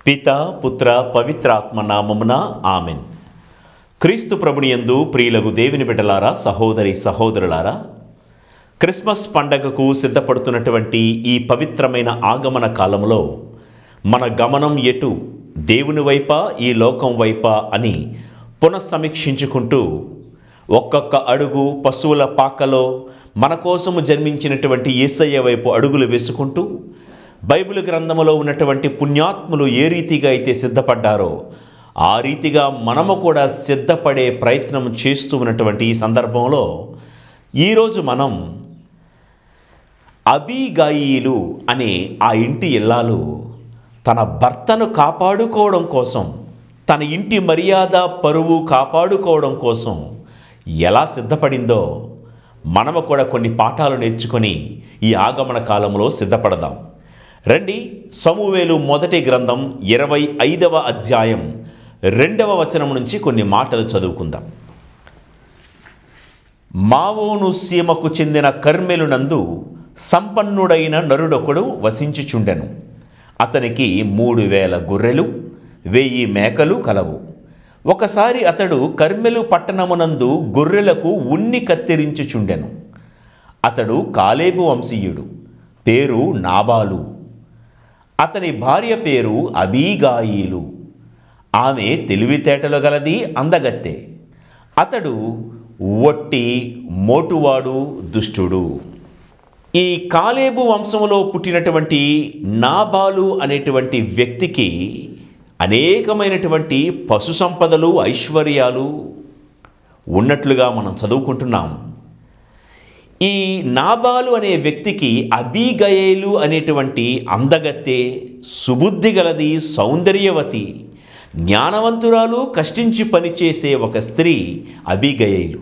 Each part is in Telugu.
పిత పుత్ర పవిత్రాత్మ నామమున ఆమెన్. క్రీస్తు ప్రభుని యందు ప్రియులగు దేవుని బిడ్డలారా, సహోదరి సహోదరులారా, క్రిస్మస్ పండగకు సిద్ధపడుతున్నటువంటి ఈ పవిత్రమైన ఆగమన కాలంలో మన గమనం ఎటు, దేవుని వైపా ఈ లోకం వైపా అని పునఃసమీక్షించుకుంటూ ఒక్కొక్క అడుగు పశువుల పాకలో మన కోసము జన్మించినటువంటి యేసయ్య వైపు అడుగులు వేసుకుంటూ బైబిల్ గ్రంథములో ఉన్నటువంటి పుణ్యాత్ములు ఏ రీతిగా అయితే సిద్ధపడ్డారో ఆ రీతిగా మనము కూడా సిద్ధపడే ప్రయత్నం చేస్తూ ఉన్నటువంటి ఈ సందర్భంలో ఈరోజు మనం అబీగాయిలు అనే ఆ ఇంటి ఇల్లాలు తన భర్తను కాపాడుకోవడం కోసం, తన ఇంటి మర్యాద పరువు కాపాడుకోవడం కోసం ఎలా సిద్ధపడిందో మనము కూడా కొన్ని పాఠాలు నేర్చుకొని ఈ ఆగమన కాలంలో సిద్ధపడదాం. రండి, సమూయేలు మొదటి గ్రంథం 25వ అధ్యాయం 2వ వచనం నుంచి కొన్ని మాటలు చదువుకుందాం. మావోను సీమకు చెందిన కర్మెలునందు సంపన్నుడైన నరుడొకడు వసించుచుండెను. అతనికి 3000 గొర్రెలు 1000 మేకలు కలవు. ఒకసారి అతడు కర్మెలు పట్టణమునందు గొర్రెలకు ఉన్ని కత్తిరించుచుండెను. అతడు కాలేబు వంశీయుడు, పేరు నాబాలు. అతని భార్య పేరు అబీగాయిలు. ఆమె తెలివితేటలు గలది, అందగత్తె. అతడు ఒట్టి మోటువాడు, దుష్టుడు. ఈ కాలేబు వంశంలో పుట్టినటువంటి నాబాలు అనేటువంటి వ్యక్తికి అనేకమైనటువంటి పశు సంపదలు, ఐశ్వర్యాలు ఉన్నట్లుగా మనం చదువుకుంటున్నాం. ఈ నాబాలు అనే వ్యక్తికి అబీగయేలు అనేటువంటి అందగత్తె, సుబుద్ధి గలది, సౌందర్యవతి, జ్ఞానవంతురాలు, కష్టించి పనిచేసే ఒక స్త్రీ అబీగయేలు.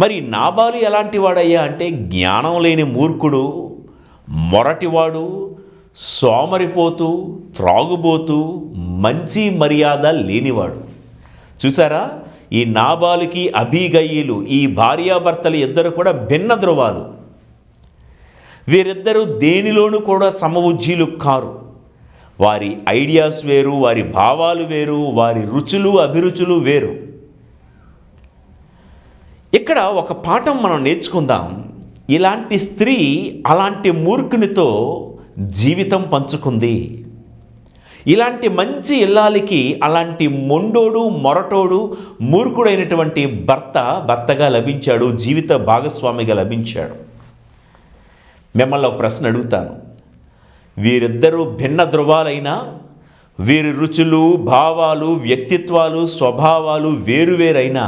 మరి నాబాలు ఎలాంటి వాడయ్యా అంటే జ్ఞానం లేని మూర్ఖుడు, మొరటివాడు, సోమరిపోతూ, త్రాగుబోతూ, మంచి మర్యాద లేనివాడు. చూసారా, ఈ నాబాలుకి అబీగయిలు ఈ భార్యాభర్తలు ఇద్దరు కూడా భిన్న ధృవాలు. వీరిద్దరూ దేనిలోనూ కూడా సమవుజ్జీలు కారు. వారి ఐడియాస్ వేరు, వారి భావాలు వేరు, వారి రుచులు అభిరుచులు వేరు. ఇక్కడ ఒక పాఠం మనం నేర్చుకుందాం. ఇలాంటి స్త్రీ అలాంటి మూర్ఖునితో జీవితం పంచుకుంది. ఇలాంటి మంచి ఇల్లాలికి అలాంటి మొండోడు, మొరటోడు, మూర్ఖుడైనటువంటి భర్తగా లభించాడు, జీవిత భాగస్వామిగా లభించాడు. మిమ్మల్ని ఒక ప్రశ్న అడుగుతాను. వీరిద్దరూ భిన్న ధృవాలైనా, వీరి రుచులు, భావాలు, వ్యక్తిత్వాలు, స్వభావాలు వేరువేరైనా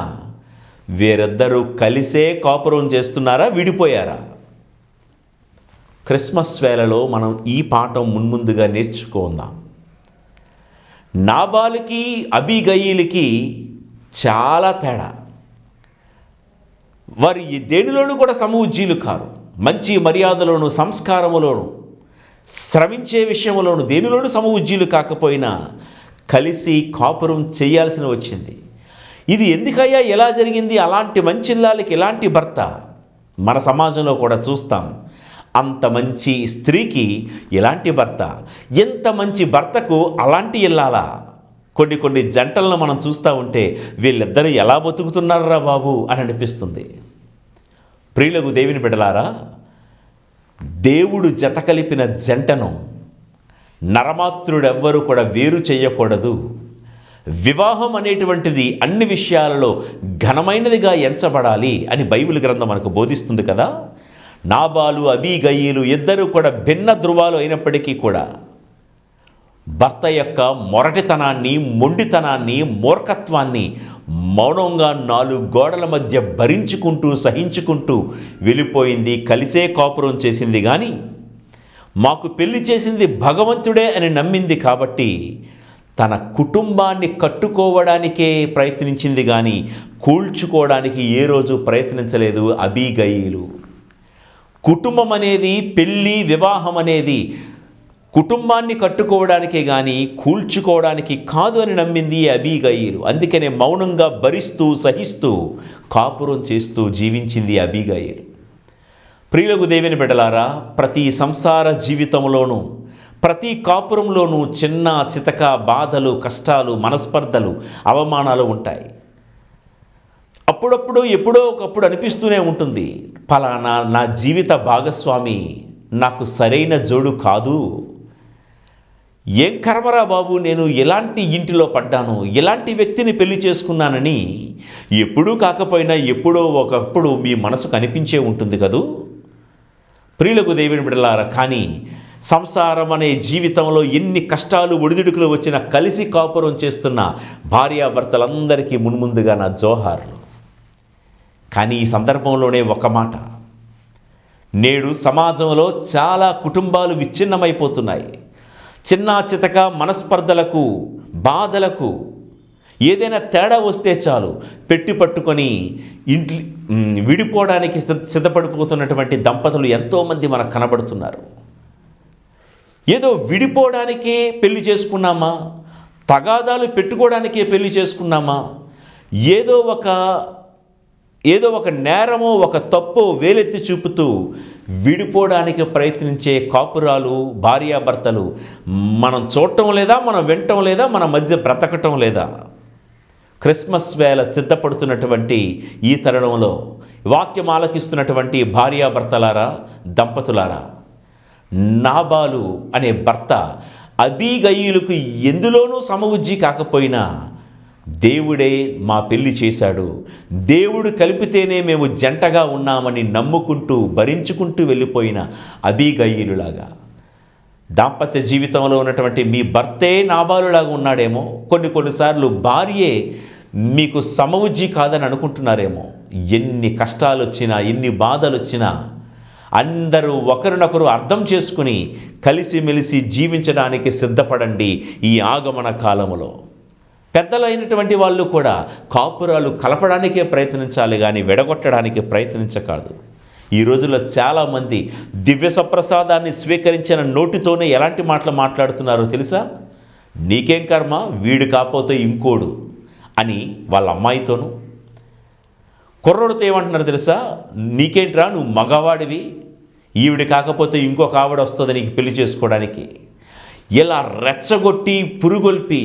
వీరిద్దరూ కలిసే కాపురం చేస్తున్నారా, విడిపోయారా? క్రిస్మస్ వేళలో మనం ఈ పాఠం మున్ముందుగా నేర్చుకుందాం. నాబాలుకి అబీగయిలుకి చాలా తేడా. వారి దేనిలోనూ కూడా సమవుజ్జీలు కారు. మంచి మర్యాదలోను, సంస్కారములోను, శ్రమించే విషయంలోను దేనిలోనూ సమవుజ్జీలు కాకపోయినా కలిసి కాపురం చేయాల్సిన వచ్చింది. ఇది ఎందుకయ్యా ఎలా జరిగింది? అలాంటి మంచి ఇల్లాలకి ఇలాంటి భర్త మన సమాజంలో కూడా చూస్తాం. అంత మంచి స్త్రీకి ఇలాంటి భర్త, ఎంత మంచి భర్తకు అలాంటి ఇల్లాలా? కొన్ని జంటలను మనం చూస్తూ ఉంటే వీళ్ళిద్దరూ ఎలా బతుకుతున్నారా బాబు అని అనిపిస్తుంది. ప్రియులకు దేవుని బిడ్డలారా, దేవుడు జత కలిపిన జంటను నరమాత్రుడెవ్వరూ కూడా వేరు చేయకూడదు. వివాహం అనేటువంటిది అన్ని విషయాలలో ఘనమైనదిగా ఎంచబడాలి అని బైబిల్ గ్రంథం మనకు బోధిస్తుంది కదా. నాబాలు, అబీగయిలు ఇద్దరూ కూడా భిన్న ధృవాలు అయినప్పటికీ కూడా భర్త యొక్క మొరటితనాన్ని, మొండితనాన్ని, మూర్ఖత్వాన్ని మౌనంగా 4 గోడల మధ్య భరించుకుంటూ, సహించుకుంటూ వెళ్ళిపోయింది. కలిసే కాపురం చేసింది. కానీ మాకు పెళ్లి చేసింది భగవంతుడే అని నమ్మింది కాబట్టి తన కుటుంబాన్ని కట్టుకోవడానికే ప్రయత్నించింది, కానీ కూల్చుకోవడానికి ఏ రోజు ప్రయత్నించలేదు అబీగయిలు. కుటుంబం అనేది, పెళ్ళి, వివాహం అనేది కుటుంబాన్ని కట్టుకోవడానికే కానీ కూల్చుకోవడానికి కాదు అని నమ్మింది అబీగయిలు. అందుకనే మౌనంగా భరిస్తూ, సహిస్తూ, కాపురం చేస్తూ జీవించింది అబీగయిలు. ప్రియులకు దేవుని బిడ్డలారా, ప్రతి సంసార జీవితంలోనూ ప్రతి కాపురంలోనూ చిన్న చితక బాధలు, కష్టాలు, మనస్పర్ధలు, అవమానాలు ఉంటాయి. అప్పుడప్పుడు ఎప్పుడో ఒకప్పుడు అనిపిస్తూనే ఉంటుంది, ఫలానా నా జీవిత భాగస్వామి నాకు సరైన జోడు కాదు, ఏం కర్మరా బాబు, నేను ఎలాంటి ఇంటిలో పడ్డాను, ఎలాంటి వ్యక్తిని పెళ్లి చేసుకున్నానని ఎప్పుడూ కాకపోయినా ఎప్పుడో ఒకప్పుడు మీ మనసు కనిపించే ఉంటుంది కదూ ప్రియులకు దేవుని బిడ్డలారా. కానీ సంసారం అనే జీవితంలో ఎన్ని కష్టాలు ఒడిదుడుకులు వచ్చినా కలిసి కాపురం చేస్తున్న భార్యాభర్తలందరికీ మున్ముందుగా నా జోహార్లు. కానీ ఈ సందర్భంలోనే ఒక మాట, నేడు సమాజంలో చాలా కుటుంబాలు విచ్ఛిన్నమైపోతున్నాయి. చిన్న చితక మనస్పర్ధలకు, బాధలకు, ఏదైనా తేడా వస్తే చాలు పెట్టి పట్టుకొని విడిపోవడానికి సిద్ధపడిపోతున్నటువంటి దంపతులు ఎంతోమంది మనకు కనబడుతున్నారు. ఏదో విడిపోవడానికే పెళ్లి చేసుకున్నామా, తగాదాలు పెట్టుకోవడానికే పెళ్లి చేసుకున్నామా, ఏదో ఒక నేరమో ఒక తప్పో వేలెత్తి చూపుతూ విడిపోవడానికి ప్రయత్నించే కాపురాలు, భార్యాభర్తలు మనం చూడటం లేదా, మనం వినటం లేదా, మన మధ్య బ్రతకటం లేదా? క్రిస్మస్ వేళ సిద్ధపడుతున్నటువంటి ఈ తరుణంలో వాక్యం ఆలకిస్తున్నటువంటి భార్యాభర్తలారా, దంపతులారా, నాబాలు అనే భర్త అబీగయీలుకు ఎందులోనూ సమవుజ్జి కాకపోయినా దేవుడే మా పెళ్లి చేశాడు, దేవుడు కలిపితేనే మేము జంటగా ఉన్నామని నమ్ముకుంటూ భరించుకుంటూ వెళ్ళిపోయిన అబీగయీలులాగా దాంపత్య జీవితంలో ఉన్నటువంటి మీ భర్తే నాబాలులాగా ఉన్నాడేమో. కొన్నిసార్లు భార్యే మీకు సమవుజ్జి కాదని అనుకుంటున్నారేమో. ఎన్ని కష్టాలు వచ్చినా, ఎన్ని బాధలు వచ్చినా అందరూ ఒకరినొకరు అర్థం చేసుకుని కలిసిమెలిసి జీవించడానికి సిద్ధపడండి ఈ ఆగమన కాలములో. పెద్దలైనటువంటి వాళ్ళు కూడా కాపురాలు కలపడానికే ప్రయత్నించాలి కానీ విడగొట్టడానికి ప్రయత్నించకాదు. ఈ రోజుల్లో చాలామంది దివ్య సప్రసాదాన్ని స్వీకరించిన నోటితోనే ఎలాంటి మాటలు మాట్లాడుతున్నారో తెలుసా? నీకేం కర్మ, వీడు కాకపోతే ఇంకోడు అని వాళ్ళ అమ్మాయితోనూ. కుర్రోడితో ఏమంటున్నారు తెలుసా? నీకేంట్రా, నువ్వు మగవాడివి, ఈవిడి కాకపోతే ఇంకొక ఆవిడ వస్తుంది నీకు పెళ్లి చేసుకోవడానికి. ఇలా రెచ్చగొట్టి పురుగొల్పి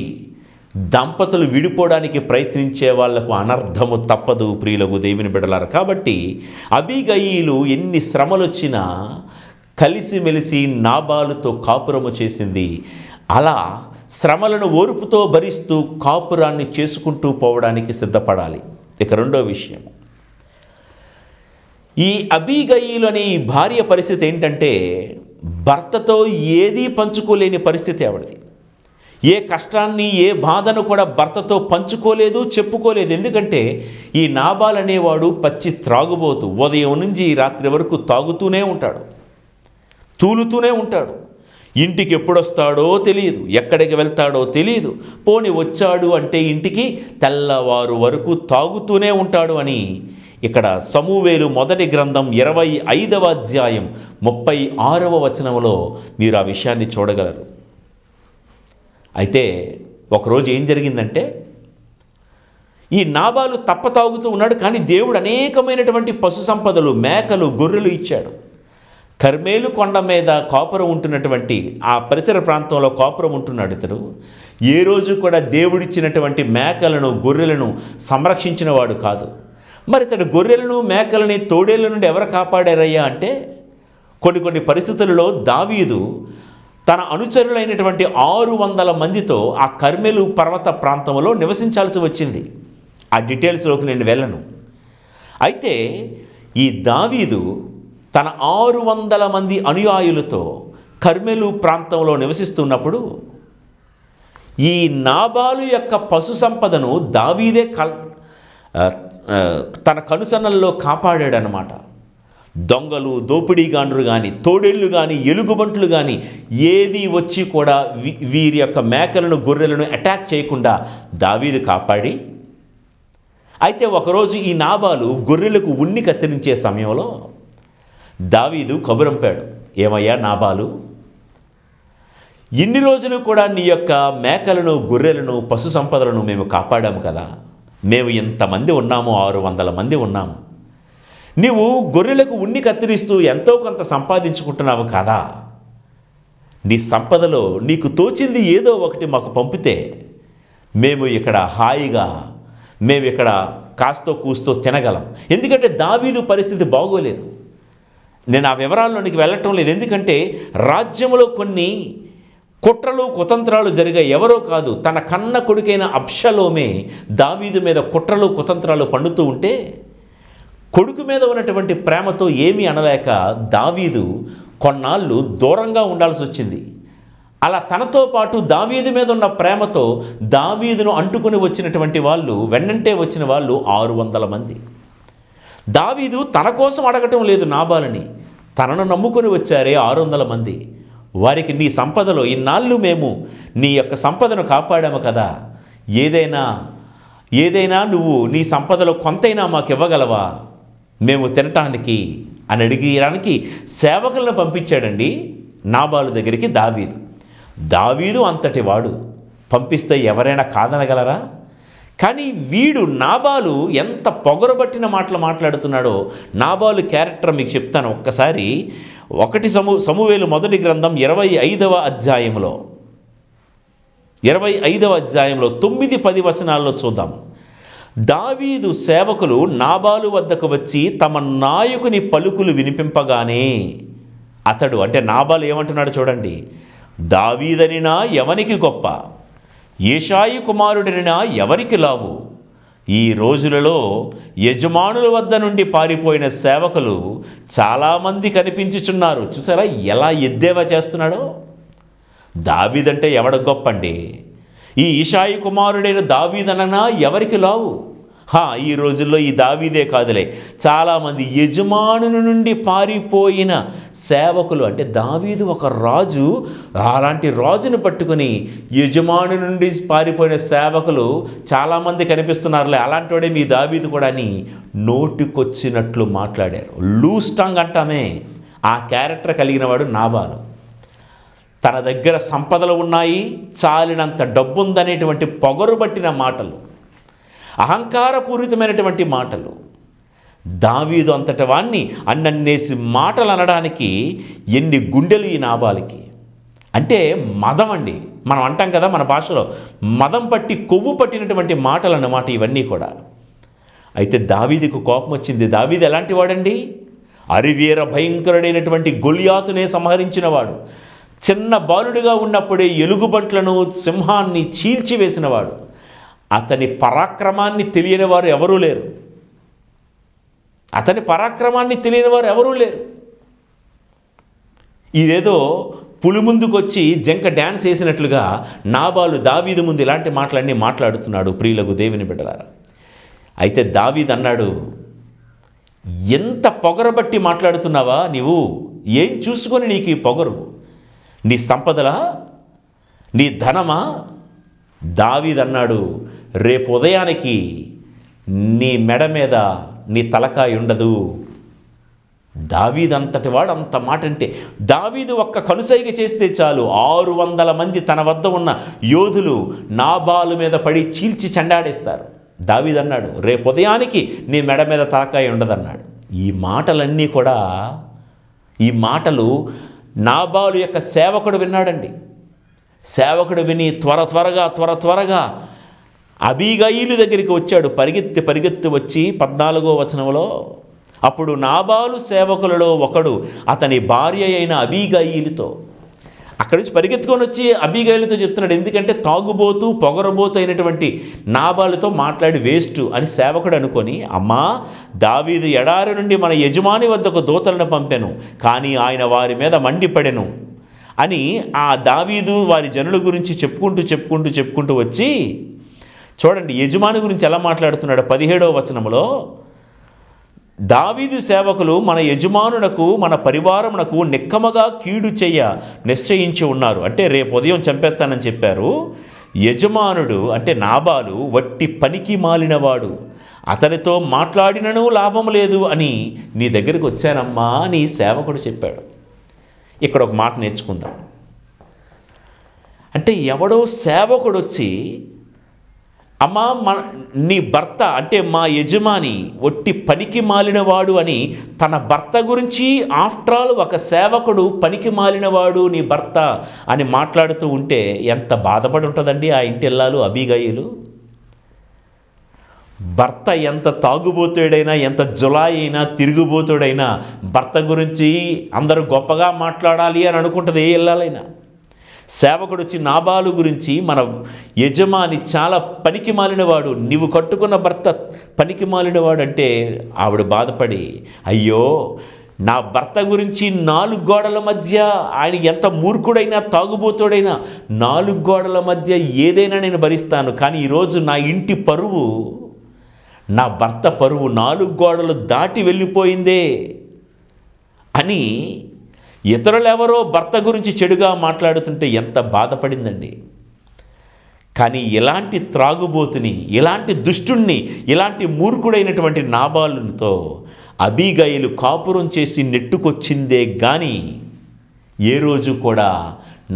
దంపతులు విడిపోవడానికి ప్రయత్నించే వాళ్లకు అనర్థము తప్పదు ప్రియులకు దేవుని బిడ్డలారా. కాబట్టి అబీగయీలు ఎన్ని శ్రమలు వచ్చినా కలిసిమెలిసి నాబాలుతో కాపురము చేసింది. అలా శ్రమలను ఓర్పుతో భరిస్తూ కాపురాన్ని చేసుకుంటూ పోవడానికి సిద్ధపడాలి. ఇక రెండో విషయం, ఈ అబీగయీలు అనే ఈ భార్య పరిస్థితి ఏంటంటే భర్తతో ఏదీ పంచుకోలేని పరిస్థితి ఆవిడది. ఏ కష్టాన్ని, ఏ బాధను కూడా భర్తతో పంచుకోలేదు, చెప్పుకోలేదు. ఎందుకంటే ఈ నాబాల్ అనేవాడు పచ్చి త్రాగుబోతు. ఉదయం నుంచి రాత్రి వరకు తాగుతూనే ఉంటాడు, తూలుతూనే ఉంటాడు. ఇంటికి ఎప్పుడొస్తాడో తెలియదు, ఎక్కడికి వెళ్తాడో తెలియదు. పోని వచ్చాడు అంటే ఇంటికి తెల్లవారు వరకు తాగుతూనే ఉంటాడు అని ఇక్కడ సమూవేలు మొదటి గ్రంథం 25వ అధ్యాయం 36వ వచనంలో మీరు ఆ విషయాన్ని చూడగలరు. అయితే ఒకరోజు ఏం జరిగిందంటే, ఈ నాబాలు తప్ప తాగుతూ ఉన్నాడు, కానీ దేవుడు అనేకమైనటువంటి పశు సంపదలు, మేకలు, గొర్రెలు ఇచ్చాడు. కర్మేలు కొండ మీద కాపురం ఉంటున్నటువంటి ఆ పరిసర ప్రాంతంలో కాపురం ఉంటున్నాడు ఇతడు. ఏ రోజు కూడా దేవుడిచ్చినటువంటి మేకలను, గొర్రెలను సంరక్షించిన వాడు కాదు. మరి ఇతడు గొర్రెలను, మేకలని, తోడేళ్ళ నుండి ఎవరు కాపాడారయ్యా అంటే, కొన్ని పరిస్థితులలో దావీదు తన అనుచరులైనటువంటి 600 మందితో ఆ కర్మెలు పర్వత ప్రాంతంలో నివసించాల్సి వచ్చింది. ఆ డీటెయిల్స్లోకి నేను వెళ్ళను. అయితే ఈ దావీదు తన 600 మంది అనుయాయులతో కర్మెలు ప్రాంతంలో నివసిస్తున్నప్పుడు ఈ నాబాలు యొక్క పశు సంపదను దావీదే తన కనుసన్నల్లో కాపాడాడనమాట. దొంగలు, దోపిడీగాండ్రు కానీ, తోడేళ్ళు కానీ, ఎలుగుబంట్లు కానీ ఏది వచ్చి కూడా వీరి యొక్క మేకలను, గొర్రెలను అటాక్ చేయకుండా దావీదు కాపాడి. అయితే ఒకరోజు ఈ నాబాలు గొర్రెలకు ఉన్ని కత్తిరించే సమయంలో దావీదు కబురంపాడు, ఏమయ్యా నాబాలు, ఇన్ని రోజులు కూడా నీ యొక్క మేకలను, గొర్రెలను, పశు సంపదలను మేము కాపాడాము కదా, మేము ఎంతమంది ఉన్నాము, 600 మంది ఉన్నాము. నీవు గొర్రెలకు ఉన్ని కత్తిరిస్తూ ఎంతో కొంత సంపాదించుకుంటున్నావు కదా, నీ సంపదలో నీకు తోచింది ఏదో ఒకటి మాకు పంపితే మేము ఇక్కడ హాయిగా మేము ఇక్కడ కాస్తో కూస్తో తినగలం. ఎందుకంటే దావీదు పరిస్థితి బాగోలేదు. నేను ఆ వివరాల్లోనికి వెళ్ళటం లేదు, ఎందుకంటే రాజ్యంలో కొన్ని కుట్రలు కుతంత్రాలు జరిగాయి. ఎవరో కాదు, తన కన్న కొడుకైన అబ్షలోమే దావీదు మీద కుట్రలు కుతంత్రాలు పండుతూ ఉంటే కొడుకు మీద ఉన్నటువంటి ప్రేమతో ఏమీ అనలేక దావీదు కొన్నాళ్ళు దూరంగా ఉండాల్సి వచ్చింది. అలా తనతో పాటు దావీదు మీద ఉన్న ప్రేమతో దావీదును అంటుకుని వచ్చినటువంటి వాళ్ళు, వెన్నంటే వచ్చిన వాళ్ళు 600 మంది. దావీదు తన కోసం అడగటం లేదు నాబాలుని, తనను నమ్ముకొని వచ్చారే 600 మంది. వారికి నీ సంపదలో ఇన్నాళ్ళు మేము నీ యొక్క సంపదను కాపాడాము కదా, ఏదైనా నువ్వు నీ సంపదలో కొంతైనా మాకు ఇవ్వగలవా మేము తినటానికి అని అడిగడానికి సేవకులను పంపించాడండి నాబాలు దగ్గరికి దావీదు అంతటి వాడు, పంపిస్తే ఎవరైనా కాదనగలరా? కానీ వీడు నాబాలు ఎంత పొగరబట్టిన మాటలు మాట్లాడుతున్నాడో నాబాలు క్యారెక్టర్ మీకు చెప్తాను. ఒక్కసారి 1 సమూయేలు మొదటి గ్రంథం 25వ అధ్యాయంలో 9-10 వచనాల్లో చూద్దాం. దావీదు సేవకులు నాబాలు వద్దకు వచ్చి తమ నాయకుని పలుకులు వినిపింపగానే అతడు, అంటే నాబాలు ఏమంటున్నాడు చూడండి, దావీదనినా ఎవనికి గొప్ప, ఏషాయి కుమారుడినినా ఎవరికి లావు? ఈ రోజులలో యజమానుల వద్ద నుండి పారిపోయిన సేవకులు చాలామంది కనిపించుచున్నారు. చూసారా ఎలా ఎద్దేవా చేస్తున్నాడో? దావీదంటే ఎవడ గొప్పండి? ఈ ఇషాయి కుమారుడైన దావీదననా ఎవరికి లావు? ఈ రోజుల్లో ఈ దావీదే కాదులే, చాలామంది యజమానుల నుండి పారిపోయిన సేవకులు, అంటే దావీదు ఒక రాజు, అలాంటి రాజును పట్టుకుని యజమాను నుండి పారిపోయిన సేవకులు చాలామంది కనిపిస్తున్నారులే, అలాంటి వాడే మీ దావీదు కూడా అని నోటికొచ్చినట్లు మాట్లాడారు. లూజ్ టంగ్ అంటామే, ఆ క్యారెక్టర్ కలిగిన వాడు నాబాలు. తన దగ్గర సంపదలు ఉన్నాయి, చాలినంత డబ్బుందనేటువంటి పొగరుబట్టిన మాటలు, అహంకారపూరితమైనటువంటి మాటలు. దావీదు అంతటి వాణ్ణి అన్నన్నేసి మాటలు అనడానికి ఎన్ని గుండెలు ఈ నాబాలికి! అంటే మదం అండి, మనం అంటాం కదా మన భాషలో, మదం పట్టి కొవ్వు పట్టినటువంటి మాటలు అన్నమాట ఇవన్నీ కూడా. అయితే దావీదుకు కోపం వచ్చింది. దావీదు ఎలాంటి వాడండి? అరివీర భయంకరుడైనటువంటి గొలియాతునే సంహరించినవాడు. చిన్న బాలుడిగా ఉన్నప్పుడే ఎలుగుబంట్లను సింహాన్ని చీల్చివేసినవాడు. అతని పరాక్రమాన్ని తెలియని వారు ఎవరూ లేరు. ఇదేదో పులి ముందుకొచ్చి జంక డ్యాన్స్ వేసినట్లుగా నాబాలు దావీదు ముందు ఇలాంటి మాటలన్నీ మాట్లాడుతున్నాడు. ప్రియులకు దేవుని బిడ్డలారా, అయితే దావీదు అన్నాడు, ఎంత పొగరబట్టి మాట్లాడుతున్నావా నీవు? ఏం చూసుకొని నీకు ఈ పొగరు? నీ సంపదలా, నీ ధనమా? దావీదు అన్నాడు, రేపు ఉదయానికి నీ మెడ మీద నీ తలకాయ ఉండదు. దావీదు అంతటి వాడు అంత మాట అంటే, దావీదు ఒక్క కనుసైగ చేస్తే చాలు 600 మంది తన వద్ద ఉన్న యోధులు నాబాలు మీద పడి చీల్చి చెండాడేస్తారు. దావీదు అన్నాడు, రేపు ఉదయానికి నీ మెడ మీద తలకాయ ఉండదన్నాడు. ఈ మాటలన్నీ కూడా, ఈ మాటలు నాబాలు యొక్క సేవకుడు విన్నాడండి. సేవకుడు విని త్వరగా అబీగయీలు దగ్గరికి వచ్చాడు. పరిగెత్తి వచ్చి 14వ వచనంలో, అప్పుడు నాబాలు సేవకులలో ఒకడు అతని భార్య అయిన అబీగయీలుతో, అక్కడి నుంచి పరిగెత్తుకొని వచ్చి అబీగయీలుతో చెప్తున్నాడు. ఎందుకంటే తాగుబోతూ పొగరబోతూ అయినటువంటి నాబాలుతో మాట్లాడి వేస్ట్ అని సేవకుడు అనుకొని, అమ్మా, దావీదు ఎడారి నుండి మన యజమాని వద్దకు దూతలను పంపెను, కానీ ఆయన వారి మీద మండిపడెను అని ఆ దావీదు వారి జనుల గురించి చెప్పుకుంటూ వచ్చి, చూడండి యజమాని గురించి ఎలా మాట్లాడుతున్నాడు. 17వ వచనంలో, దావీదు సేవకులు మన యజమానునకు మన పరివారమునకు నిక్కమగా కీడు చెయ్య నిశ్చయించి ఉన్నారు. అంటే రేపు ఉదయం చంపేస్తానని చెప్పారు. యజమానుడు అంటే నాబాలు వట్టి పనికి మాలినవాడు, అతనితో మాట్లాడినను లాభం లేదు అని నీ దగ్గరికి వచ్చానమ్మా అని సేవకుడు చెప్పాడు. ఇక్కడ ఒక మాట నేర్చుకుందాం. అంటే ఎవడో సేవకుడు వచ్చి అమ్మా నీ భర్త అంటే మా యజమాని ఒట్టి పనికి మాలినవాడు అని తన భర్త గురించి ఆఫ్టర్ ఆల్ ఒక సేవకుడు పనికి మాలినవాడు నీ భర్త అని మాట్లాడుతూ ఉంటే ఎంత బాధపడి ఉంటుందండి ఆ ఇంటి ఇల్లాలు అబీగయీలు. భర్త ఎంత తాగుబోతుడైనా, ఎంత జులాయి అయినా, తిరుగుబోతుడైనా భర్త గురించి అందరూ గొప్పగా మాట్లాడాలి అని అనుకుంటుంది ఏ ఇల్లాలైనా. సేవకుడు వచ్చి నాబాలు గురించి మన యజమాని చాలా పనికి మాలినవాడు, నీవు కట్టుకున్న భర్త పనికి మాలినవాడు అంటే ఆవిడ బాధపడి, అయ్యో నా భర్త గురించి 4 గోడల మధ్య, ఆయన ఎంత మూర్ఖుడైనా తాగుబోతుడైనా 4 గోడల మధ్య ఏదైనా నేను భరిస్తాను, కానీ ఈరోజు నా ఇంటి పరువు, నా భర్త పరువు 4 గోడలు దాటి వెళ్ళిపోయిందే అని ఇతరులెవరో భర్త గురించి చెడుగా మాట్లాడుతుంటే ఎంత బాధపడిందండి. కానీ ఇలాంటి త్రాగుబోతుని, ఇలాంటి దుష్టుణ్ణి, ఇలాంటి మూర్ఖుడైనటువంటి నాబాలుతో అబీగయీలు కాపురం చేసి నెట్టుకొచ్చిందే కానీ ఏ రోజు కూడా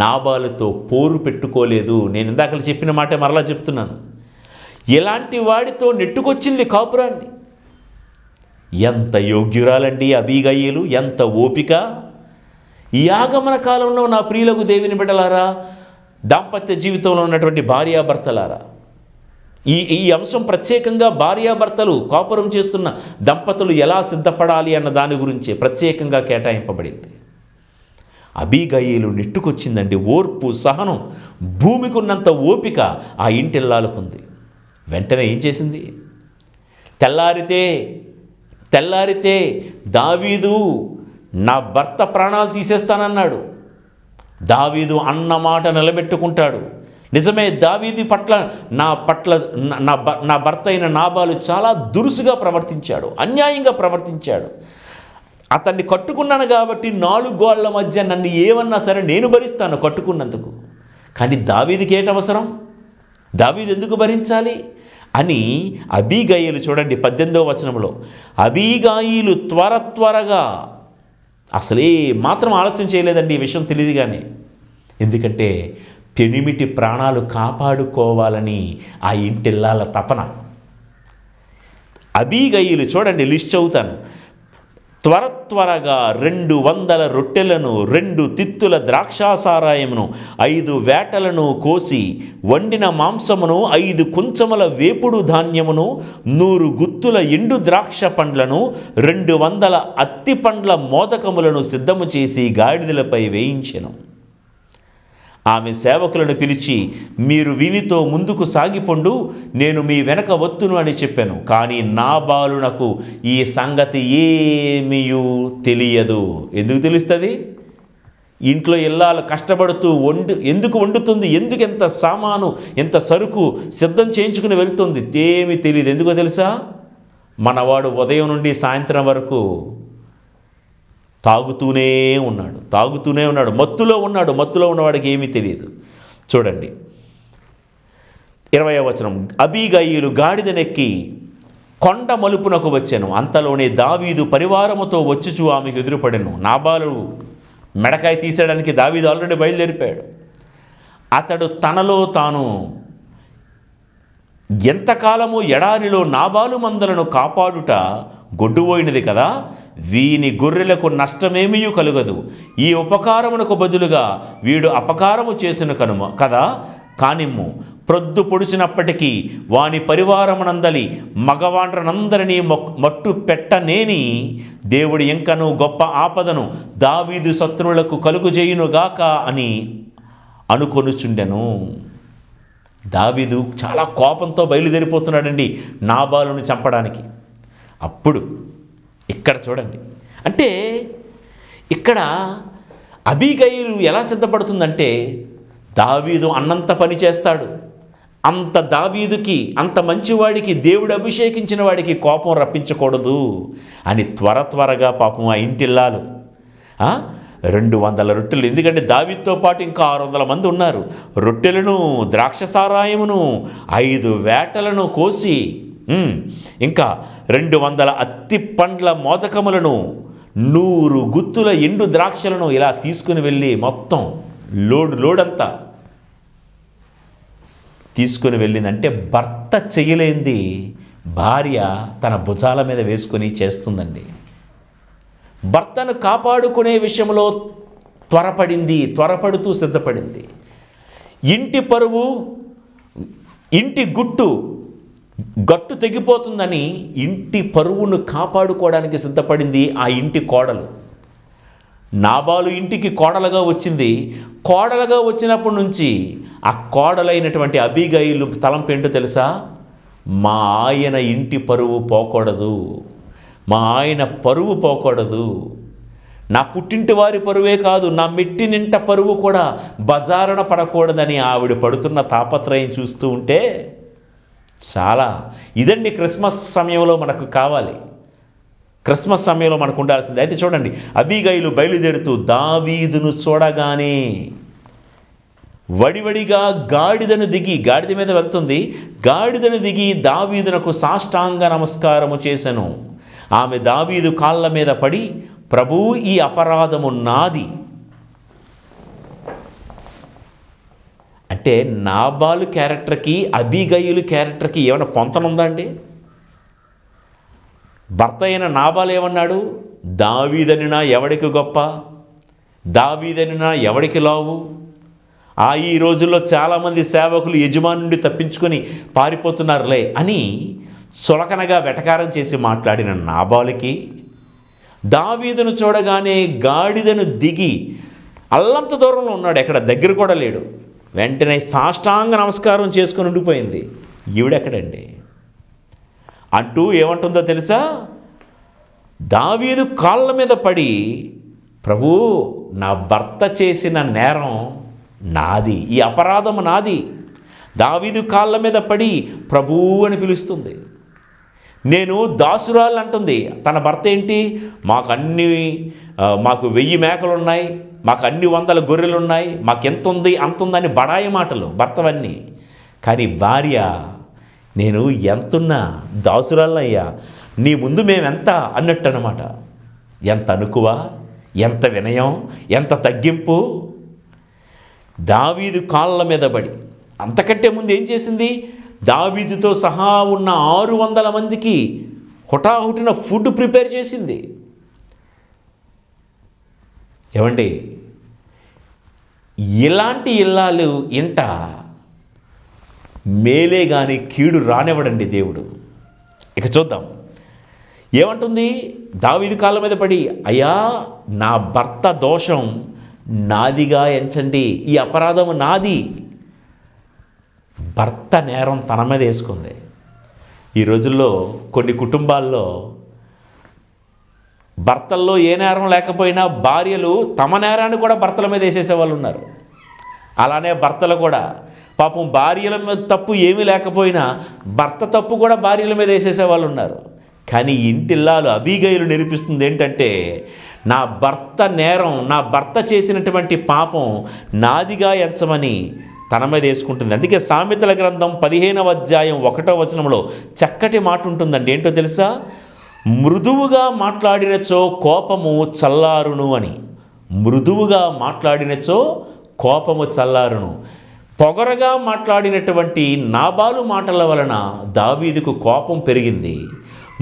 నాబాలుతో పోరు పెట్టుకోలేదు. నేను ఇందాక చెప్పిన మాట మరలా చెప్తున్నాను. ఇలాంటి వాడితో నెట్టుకొచ్చింది కాపురాన్ని. ఎంత యోగ్యురాలండి అబీగయీలు, ఎంత ఓపిక. ఈ ఆగమన కాలంలో నా ప్రియులకు దేవుని బిడ్డలారా, దాంపత్య జీవితంలో ఉన్నటువంటి భార్యాభర్తలారా, ఈ అంశం ప్రత్యేకంగా భార్యాభర్తలు కాపురం చేస్తున్న దంపతులు ఎలా సిద్ధపడాలి అన్న దాని గురించే ప్రత్యేకంగా కేటాయింపబడింది. అబీగయీలు నెట్టుకొచ్చిందండి. ఓర్పు, సహనం, భూమికి ఉన్నంత ఓపిక ఆ ఇంటిల్లాలకుంది. వెంటనే ఏం చేసింది? తెల్లారితే దావీదు నా భర్త ప్రాణాలు తీసేస్తానన్నాడు. దావీదు అన్న మాట నిలబెట్టుకుంటాడు. నిజమే, దావీదు పట్ల నా భర్త అయిన నాబాలు చాలా దురుసుగా ప్రవర్తించాడు, అన్యాయంగా ప్రవర్తించాడు. అతన్ని కట్టుకున్నాను కాబట్టి 4 గోళ్ల మధ్య నన్ను ఏమన్నా సరే నేను భరిస్తాను కట్టుకున్నందుకు. కానీ దావీదుకి ఏంటి అవసరం? దావీదు ఎందుకు భరించాలి అని అబీగయీలు చూడండి 18వ వచనంలో, అబీగయీలు త్వరగా, అసలే మాత్రం ఆలస్యం చేయలేదండి ఈ విషయం తెలియగానే. ఎందుకంటే పెనిమిటి ప్రాణాలు కాపాడుకోవాలని ఆ ఇంటిల్లాల తపన. అబీగయీలు చూడండి, లిస్ట్ చదువుతాను. త్వరగా 200 రొట్టెలను, 2 తిత్తుల ద్రాక్షాసారాయమును, 5 వేటలను కోసి వండిన మాంసమును, 5 కుంచముల వేపుడు ధాన్యమును, 100 గుత్తుల ఎండు ద్రాక్ష పండ్లను, 200 అత్తి పండ్ల మోదకములను సిద్ధము చేసి గాడిదలపై వేయించెను. ఆమె సేవకులను పిలిచి, మీరు వీనితో ముందుకు సాగిపోండు, నేను మీ వెనక వత్తును అని చెప్పాను. కానీ నాబాలునకు ఈ సంగతి ఏమీయూ తెలియదు. ఎందుకు తెలుస్తుంది? ఇంట్లో ఇల్లాలు కష్టపడుతూ ఎందుకు వండుతుంది, ఎందుకు ఎంత సామాను, ఎంత సరుకు సిద్ధం చేయించుకుని వెళ్తుంది, ఏమీ తెలియదు. ఎందుకో తెలుసా? మనవాడు ఉదయం నుండి సాయంత్రం వరకు తాగుతూనే ఉన్నాడు, మత్తులో ఉన్నవాడికి ఏమీ తెలియదు. చూడండి 20వ వచనం, అబీగయీలు గాడిదనెక్కి కొండ మలుపునకు వచ్చాను. అంతలోనే దావీదు పరివారముతో వచ్చుచు ఆమెకు ఎదురుపడెను. నాబాలు మెడకాయ తీసేయడానికి దావీదు ఆల్రెడీ బయలుదేరిపోయాడు. అతడు తనలో తాను, ఎంతకాలము ఎడారిలో నాబాలు మందలను కాపాడుట గొడ్డుపోయినది కదా, వీని గొర్రెలకు నష్టమేమీ కలుగదు. ఈ ఉపకారమునకు బదులుగా వీడు అపకారము చేసిన కదా కానిమ్ము. ప్రొద్దు పొడిచినప్పటికీ వాని పరివారమునందలి మగవాండ్రనందరినీ మట్టు పెట్టనేని దేవుడు ఇంకను గొప్ప ఆపదను దావీదు శత్రువులకు కలుగుజేయునుగాక అని అనుకొనుచుండెను. దావీదు చాలా కోపంతో బయలుదేరిపోతున్నాడండి నాబాలును చంపడానికి. అప్పుడు ఇక్కడ చూడండి, అంటే ఇక్కడ అబీగయీలు ఎలా సిద్ధపడుతుందంటే, దావీదు అన్నంత పని చేస్తాడు, అంత దావీదుకి, అంత మంచివాడికి, దేవుడు అభిషేకించిన వాడికి కోపం రప్పించకూడదు అని త్వరగా పాపం ఆ ఇంటిల్లాలు 200 రొట్టెలు, ఎందుకంటే దావీదుతో పాటు ఇంకా 600 మంది ఉన్నారు, రొట్టెలను, ద్రాక్షసారాయమును, 5 వేటలను కోసి, ఇంకా 200 అత్తి పండ్ల మోదకములను, 100 గుత్తుల ఎండు ద్రాక్షలను ఇలా తీసుకుని వెళ్ళి మొత్తం లోడ్ అంతా తీసుకుని వెళ్ళింది. అంటే భర్త చేయలేంది భార్య తన భుజాల మీద వేసుకొని చేస్తుందండి. భర్తను కాపాడుకునే విషయంలో త్వరపడుతూ సిద్ధపడింది. ఇంటి పరువు, ఇంటి గట్టు తెగిపోతుందని ఇంటి పరువును కాపాడుకోవడానికి సిద్ధపడింది ఆ ఇంటి కోడలు. నాబాలు ఇంటికి కోడలుగా వచ్చింది. కోడలుగా వచ్చినప్పటి నుంచి ఆ కోడలైనటువంటి అబీగయిలు తలంపు ఏంటో తెలుసా? మా ఆయన ఇంటి పరువు పోకూడదు, మా ఆయన పరువు పోకూడదు, నా పుట్టింటి వారి పరువే కాదు, నా మెట్టినింట పరువు కూడా బజారున పడకూడదని ఆవిడ పడుతున్న తాపత్రయం చూస్తూ ఉంటే చాలా ఇదండి క్రిస్మస్ సమయంలో మనకు కావాలి. క్రిస్మస్ సమయంలో మనకు ఉండాల్సింది. అయితే చూడండి, అబీగయిలు బయలుదేరుతూ దావీదును చూడగానే వడివడిగా గాడిద మీద వెళ్తుంది. గాడిదను దిగి దావీదునకు సాష్టాంగ నమస్కారము చేసెను. ఆమె దావీదు కాళ్ళ మీద పడి, ప్రభూ, ఈ అపరాధము నాది. అంటే నాబాలు క్యారెక్టర్కి అబీగయిలు క్యారెక్టర్కి ఏమైనా పొంతనుందా అండి? భర్త అయిన నాబాలు ఏమన్నాడు? దావీదనినా ఎవడికి గొప్ప, దావీదనినా ఎవడికి లావు. ఈ రోజుల్లో చాలామంది సేవకులు యజమాని నుండి తప్పించుకొని పారిపోతున్నారులే అని చులకనగా వెటకారం చేసి మాట్లాడిన నాబాలుకి, దావీదును చూడగానే గాడిదను దిగి అల్లంత దూరంలో ఉన్నాడు, ఎక్కడ దగ్గర కూడా లేడు, వెంటనే సాష్టాంగ నమస్కారం చేసుకొని ఉండిపోయింది. ఈవిడెక్కడండి అంటూ ఏమంటుందో తెలుసా? దావీదు కాళ్ళ మీద పడి, ప్రభూ, నా భర్త చేసిన నేరం నాది, ఈ అపరాధం నాది. దావీదు కాళ్ళ మీద పడి ప్రభూ అని పిలుస్తుంది. నేను దాసురాలు అంటుంది. తన భర్త ఏంటి? మాకు 1000 మేకలు ఉన్నాయి, మాకు అన్ని 100 గొర్రెలు ఉన్నాయి, మాకెంత ఉంది అంత ఉందని బడాయి మాటలు భర్తవన్నీ. కానీ భార్య, నేను ఎంతున్నా దాసురాలనయ్యా, నీ ముందు మేమెంత అన్నట్టు అన్నమాట. ఎంత అనుకువ, ఎంత వినయం, ఎంత తగ్గింపు. దావీదు కాళ్ళ మీద పడి, అంతకంటే ముందు ఏం చేసింది? దావీదుతో సహా ఉన్న 600 మందికి హుటాహుటిన ఫుడ్ ప్రిపేర్ చేసింది. ఏమండి, ఇలాంటి ఇల్లాలు ఇంట మేలే కానీ కీడు రానివ్వడండి దేవుడు. ఇక చూద్దాం ఏమంటుంది. దావీదు కాళ్ళ మీద పడి, అయ్యా, నా భర్త దోషం నాదిగా ఎంచండి, ఈ అపరాధం నాది. భర్త నేరం తన మీద వేసుకుంది. ఈ రోజుల్లో కొన్ని కుటుంబాల్లో భర్తల్లో ఏ నేరం లేకపోయినా భార్యలు తమ నేరాన్ని కూడా భర్తల మీద వేసేసే వాళ్ళు ఉన్నారు. అలానే భర్తలు కూడా పాపం భార్యల మీద తప్పు ఏమీ లేకపోయినా భర్త తప్పు కూడా భార్యల మీద వేసేసే వాళ్ళు ఉన్నారు. కానీ ఇంటిల్లాలు అబీగయిలు నిరూపిస్తుంది ఏంటంటే, నా భర్త నేరం, నా భర్త చేసినటువంటి పాపం నాదిగా ఎంచమని తన మీద వేసుకుంటుంది. అందుకే సామెతల గ్రంథం 15వ అధ్యాయం 1వ వచనంలో చక్కటి మాట ఉంటుందండి. ఏంటో తెలుసా? మృదువుగా మాట్లాడినచో కోపము చల్లారును అని. మృదువుగా మాట్లాడినచో కోపము చల్లారును. పొగరగా మాట్లాడినటువంటి నాబాలు మాటల వలన దావీదుకు కోపం పెరిగింది.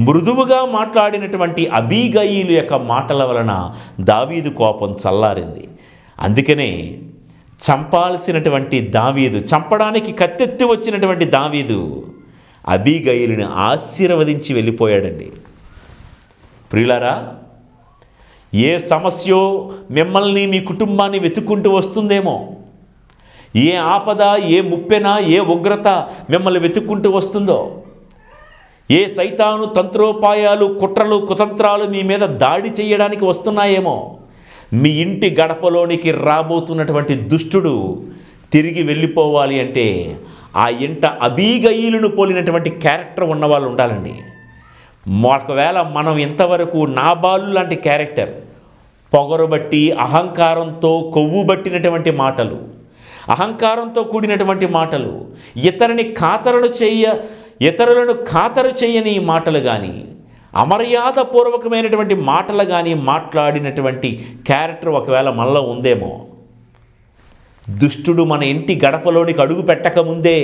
మృదువుగా మాట్లాడినటువంటి అబీగయిలు యొక్క మాటల వలన దావీదు కోపం చల్లారింది. అందుకనే చంపాల్సినటువంటి దావీదు, చంపడానికి కత్తెత్తి వచ్చినటువంటి దావీదు అబీగయిలుని ఆశీర్వదించి వెళ్ళిపోయాడండి. ప్రియులారా, ఏ సమస్యో మిమ్మల్ని, మీ కుటుంబాన్ని వెతుక్కుంటూ వస్తుందేమో, ఏ ఆపద, ఏ ముప్పెన, ఏ ఉగ్రత మిమ్మల్ని వెతుక్కుంటూ వస్తుందో, ఏ సైతాను తంత్రోపాయాలు, కుట్రలు, కుతంత్రాలు మీ మీద దాడి చేయడానికి వస్తున్నాయేమో, మీ ఇంటి గడపలోనికి రాబోతున్నటువంటి దుష్టుడు తిరిగి వెళ్ళిపోవాలి అంటే ఆ ఇంట అబీగయిలును పోలినటువంటి క్యారెక్టర్ ఉన్నవాళ్ళు ఉండాలండి. ఒకవేళ మనం ఇంతవరకు నాబాలు లాంటి క్యారెక్టర్, పొగరుబట్టి, అహంకారంతో కొవ్వు బట్టినటువంటి మాటలు, అహంకారంతో కూడినటువంటి మాటలు, ఇతరులను ఖాతరు చేయని మాటలు కానీ, అమర్యాదపూర్వకమైనటువంటి మాటలు కానీ మాట్లాడినటువంటి క్యారెక్టర్ ఒకవేళ మనలో ఉందేమో. దుష్టుడు మన ఇంటి గడపలోనికి అడుగు పెట్టకముందే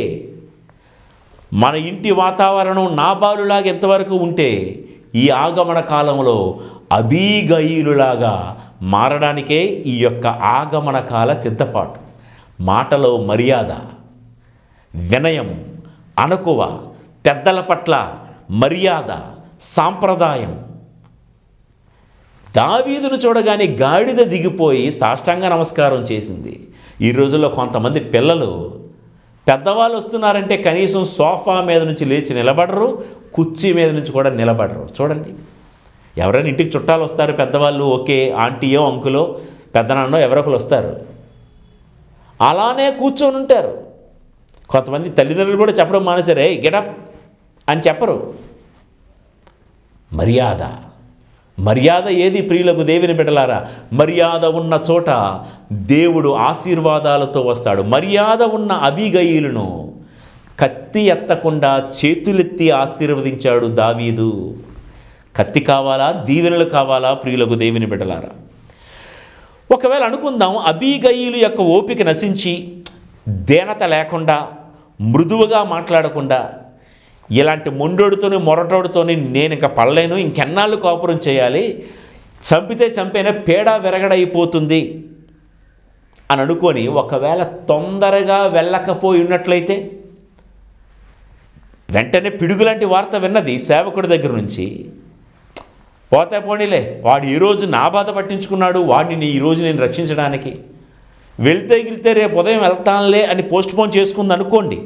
మన ఇంటి వాతావరణం నాబాలులాగా ఎంతవరకు ఉంటే ఈ ఆగమన కాలంలో అబీగయీలులాగా మారడానికే ఈ యొక్క ఆగమన కాల సిద్ధపాటు. మాటలో మర్యాద, వినయం, అణకువ, పెద్దల పట్ల మర్యాద, సాంప్రదాయం. దావీదును చూడగానే గాడిద దిగిపోయి సాష్టాంగ నమస్కారం చేసింది. ఈ రోజుల్లో కొంతమంది పిల్లలు పెద్దవాళ్ళు వస్తున్నారంటే కనీసం సోఫా మీద నుంచి లేచి నిలబడరు, కుర్చీ మీద నుంచి కూడా నిలబడరు. చూడండి, ఎవరైనా ఇంటికి చుట్టాలు వస్తారు, పెద్దవాళ్ళు, ఓకే, ఆంటీయో అంకులో పెద్దనాన్నో ఎవరొకరు వస్తారు, అలానే కూర్చొని ఉంటారు. కొంతమంది తల్లిదండ్రులు కూడా చెప్పడం మానేశారు, ఏ గెటప్ అని చెప్పరు. మర్యాద ఏది ప్రియులకు దేవుని బిడ్డలారా? మర్యాద ఉన్న చోట దేవుడు ఆశీర్వాదాలతో వస్తాడు. మర్యాద ఉన్న అబీగయీలును కత్తి ఎత్తకుండా చేతులెత్తి ఆశీర్వదించాడు దావీదు. కత్తి కావాలా, దీవెనలు కావాలా ప్రియులకు దేవుని బిడ్డలారా? ఒకవేళ అనుకుందాం, అబీగయీలు యొక్క ఓపిక నశించి దేనత లేకుండా, మృదువుగా మాట్లాడకుండా, ఇలాంటి మొండోడితోని మొరటోడితోని నేను ఇంకా పడలేను, ఇంకెన్నాళ్ళు కాపురం చేయాలి, చంపితే చంపైనా పేడ విరగడైపోతుంది అని అనుకొని ఒకవేళ తొందరగా వెళ్ళకపోయి ఉన్నట్లయితే, వెంటనే పిడుగులాంటి వార్త విన్నది సేవకుడి దగ్గర నుంచి, పోతే పోనీలే, వాడు ఈరోజు నా బాధ పట్టించుకున్నాడు, వాడిని ఈరోజు నేను రక్షించడానికి వెళ్తే రేపు ఉదయం వెళ్తానులే అని పోస్ట్పోన్ చేసుకుంది అనుకోండి,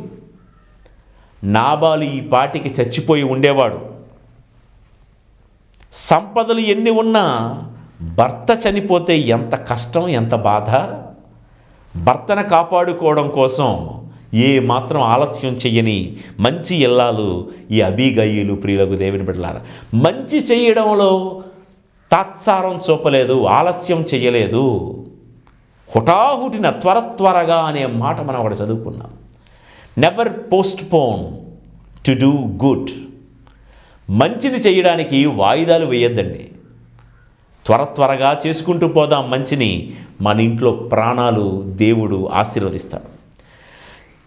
నాబాలు ఈ పాటికి చచ్చిపోయి ఉండేవాడు. సంపదలు ఎన్ని ఉన్నా భర్త చనిపోతే ఎంత కష్టం, ఎంత బాధ. భర్తను కాపాడుకోవడం కోసం ఏ మాత్రం ఆలస్యం చెయ్యని మంచి ఇల్లాలు ఈ అబీగయీలు ప్రియులకు దేవుని బిడ్డలారా. మంచి చేయడంలో తాత్సారం చూపలేదు, ఆలస్యం చెయ్యలేదు. హుటాహుటిన త్వరగా అనే మాట మనం అక్కడ చదువుకున్నాం. Never postpone to do good. మంచిని చేయడానికి వాయిదాలు వేయొద్దండి. త్వరగా చేసుకుంటూ పోదాం మంచిని. మన ఇంట్లో ప్రాణాలు దేవుడు ఆశీర్వదిస్తాడు.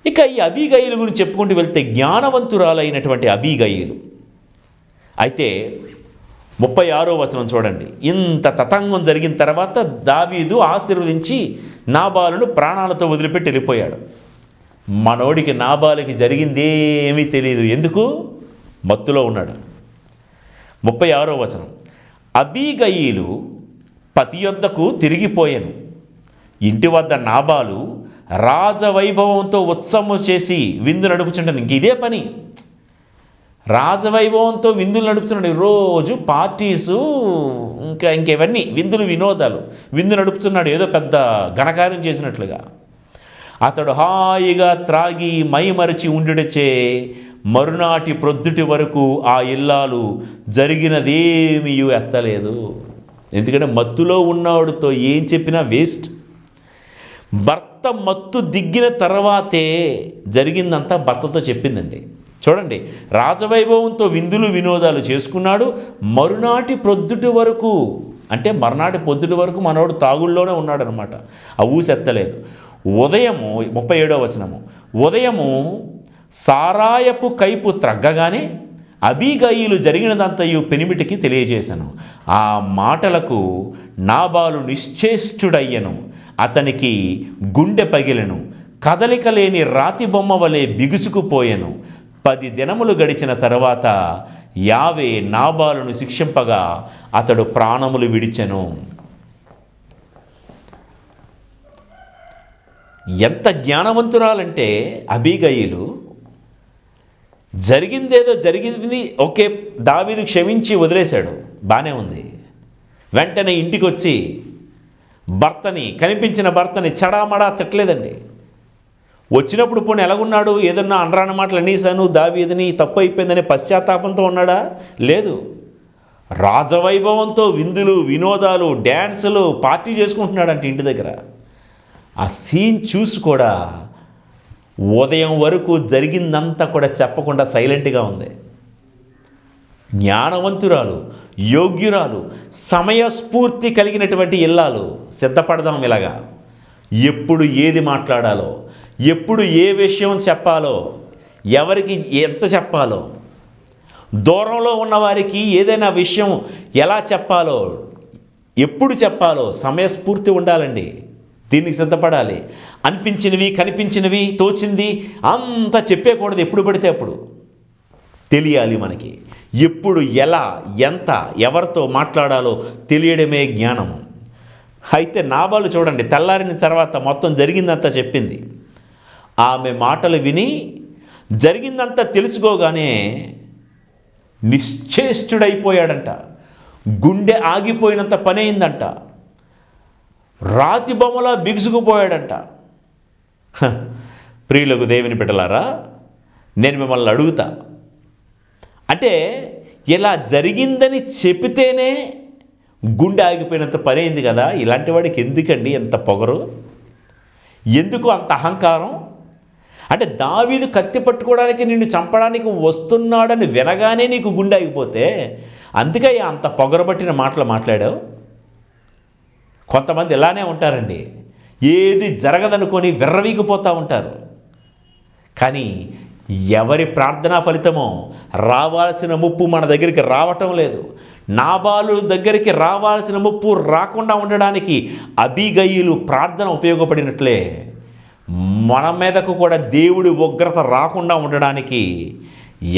ఇక ఈ అబీగయీలు గురించి చెప్పుకుంటూ వెళ్తే జ్ఞానవంతురాలైనటువంటి అబీగయీలు. అయితే 36వ వచనం చూడండి. ఇంత తతంగం జరిగిన తర్వాత దావీదు ఆశీర్వదించి నాబాలును ప్రాణాలతో వదిలిపెట్టి వెళ్ళిపోయాడు. మనోడికి నాబాలుకి జరిగిందేమీ తెలియదు. ఎందుకు? మత్తులో ఉన్నాడు. 36వ వచనం. అబీగయీలు పతి యొద్దకు తిరిగిపోయాను. ఇంటి వద్ద నాబాలు రాజవైభవంతో ఉత్సవం చేసి విందు నడుపుచుంటాను. ఇంక ఇదే పని, రాజవైభవంతో విందులు నడుపుతున్నాడు. రోజు పార్టీసు, ఇంకెవన్నీ విందులు, వినోదాలు, విందు నడుపుతున్నాడు ఏదో పెద్ద ఘనకార్యం చేసినట్లుగా. అతడు హాయిగా త్రాగి మైమరచి ఉండుటచే మరునాటి ప్రొద్దుటి వరకు ఆ ఇల్లాలు జరిగినదేమీ ఎత్తలేదు. ఎందుకంటే మత్తులో ఉన్నవాడితో ఏం చెప్పినా వేస్ట్. భర్త మత్తు దిగ్గిన తర్వాతే జరిగిందంతా భర్తతో చెప్పిందండి. చూడండి, రాజవైభవంతో విందులు వినోదాలు చేసుకున్నాడు. మరునాటి ప్రొద్దుటి వరకు, అంటే మరునాటి పొద్దుటి వరకు మనోడు తాగుల్లోనే ఉన్నాడనమాట. ఆ ఊసెత్తలేదు. ఉదయము 37వ వచనము. ఉదయము సారాయపు కైపు త్రగ్గగానే అబీగయీలు జరిగినదంతయు పెనిమిటికి తెలియజేశాను. ఆ మాటలకు నాబాలు నిశ్చేష్టుడయ్యను. అతనికి గుండె పగిలెను. కదలిక లేని రాతి బొమ్మ వలె బిగుసుకుపోయెను. 10 దినములు గడిచిన తర్వాత యావే నాబాలును శిక్షింపగా అతడు ప్రాణములు విడిచెను. ఎంత జ్ఞానవంతురాలంటే అబీగయీలు, జరిగిందేదో జరిగింది, ఓకే, దావీదు క్షమించి వదిలేశాడు, బాగానే ఉంది. వెంటనే ఇంటికి వచ్చి కనిపించిన భర్తని చడామడా తిట్టలేదండి. వచ్చినప్పుడు పోనీ ఎలాగున్నాడు? ఏదన్నా అనరాని మాటలు అనేసాను దావీదుని, తప్పు అయిపోయిందనే పశ్చాత్తాపంతో ఉన్నాడా? లేదు. రాజవైభవంతో విందులు, వినోదాలు, డ్యాన్సులు, పార్టీ చేసుకుంటున్నాడంటే ఇంటి దగ్గర. ఆ సీన్ చూసి కూడా ఉదయం వరకు జరిగిందంతా కూడా చెప్పకుండా సైలెంట్గా ఉంది. జ్ఞానవంతురాలు, యోగ్యురాలు, సమయస్ఫూర్తి కలిగినటువంటి ఇల్లాలు. సిద్ధపడదాం ఇలాగా. ఎప్పుడు ఏది మాట్లాడాలో, ఎప్పుడు ఏ విషయం చెప్పాలో, ఎవరికి ఎంత చెప్పాలో, దూరంలో ఉన్నవారికి ఏదైనా విషయం ఎలా చెప్పాలో, ఎప్పుడు చెప్పాలో సమయస్ఫూర్తి ఉండాలండి. దీనికి సిద్ధపడాలి. అనిపించినవి, కనిపించినవి, తోచింది అంతా చెప్పేయకూడదు. ఎప్పుడు పడితే అప్పుడు తెలియాలి మనకి. ఎప్పుడు, ఎలా, ఎంత, ఎవరితో మాట్లాడాలో తెలియడమే జ్ఞానం. అయితే నాబాలు చూడండి, తెల్లారిన తర్వాత మొత్తం జరిగిందంతా చెప్పింది. ఆమె మాటలు విని జరిగిందంతా తెలుసుకోగానే నిశ్చేష్టుడైపోయాడంట. గుండె ఆగిపోయినంత పని అయిందంట. రాతి బొమ్మలా బిగుసుకుపోయాడంట. ప్రియులకు దేవుని బిడ్డలారా, నేను మిమ్మల్ని అడుగుతా, అంటే ఇలా జరిగిందని చెబితేనే గుండె ఆగిపోయినంత పని అయింది కదా, ఇలాంటి వాడికి ఎందుకండి ఎంత పొగరు, ఎందుకు అంత అహంకారం? అంటే దావీదు కత్తి పట్టుకోవడానికి నిన్ను చంపడానికి వస్తున్నాడని వినగానే నీకు గుండె ఆగిపోతే అందుకే అంత పొగరబట్టిన మాటలు మాట్లాడావు. కొంతమంది ఇలానే ఉంటారండి, ఏది జరగదనుకొని విర్రవీగిపోతూ ఉంటారు. కానీ ఎవరి ప్రార్థనా ఫలితమో రావాల్సిన ముప్పు మన దగ్గరికి రావటం లేదు. నాబాలు దగ్గరికి రావాల్సిన ముప్పు రాకుండా ఉండడానికి అబీగయీలు ప్రార్థన ఉపయోగపడినట్లే మన మీదకు కూడా దేవుడి ఉగ్రత రాకుండా ఉండడానికి